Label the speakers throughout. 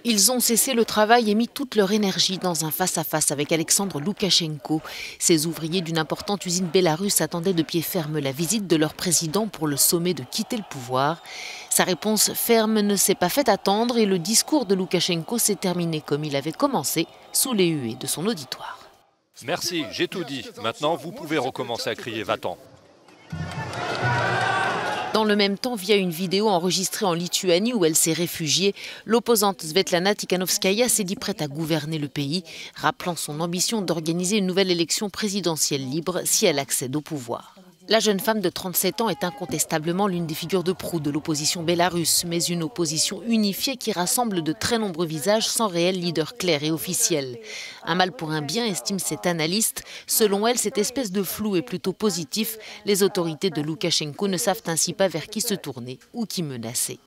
Speaker 1: Ils ont cessé le travail et mis toute leur énergie dans un face-à-face avec Alexandre Loukachenko. Ces ouvriers d'une importante usine bélarusse attendaient de pied ferme la visite de leur président pour le sommer de quitter le pouvoir. Sa réponse ferme ne s'est pas fait attendre et le discours de Loukachenko s'est terminé comme il avait commencé, sous les huées de son auditoire.
Speaker 2: Merci, j'ai tout dit. Maintenant, vous pouvez recommencer à crier va-t'en.
Speaker 1: Dans le même temps, via une vidéo enregistrée en Lituanie où elle s'est réfugiée, l'opposante Svetlana Tikhanovskaya s'est dit prête à gouverner le pays, rappelant son ambition d'organiser une nouvelle élection présidentielle libre si elle accède au pouvoir. La jeune femme de 37 ans est incontestablement l'une des figures de proue de l'opposition bélarusse, mais une opposition unifiée qui rassemble de très nombreux visages sans réel leader clair et officiel. Un mal pour un bien, estime cette analyste. Selon elle, cette espèce de flou est plutôt positif. Les autorités de Loukachenko ne savent ainsi pas vers qui se tourner ou qui menacer.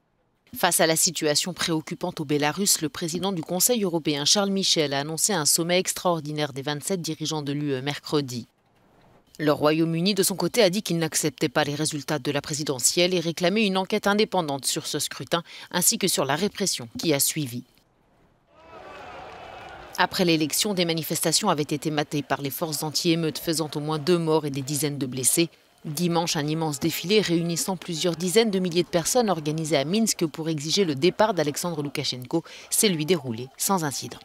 Speaker 1: Face à la situation préoccupante au Bélarus, le président du Conseil européen Charles Michel a annoncé un sommet extraordinaire des 27 dirigeants de l'UE mercredi. Le Royaume-Uni, de son côté, a dit qu'il n'acceptait pas les résultats de la présidentielle et réclamait une enquête indépendante sur ce scrutin, ainsi que sur la répression qui a suivi. Après l'élection, des manifestations avaient été matées par les forces anti-émeutes, faisant au moins 2 morts et des dizaines de blessés. Dimanche, un immense défilé réunissant plusieurs dizaines de milliers de personnes organisé à Minsk pour exiger le départ d'Alexandre Loukachenko s'est lui déroulé sans incident.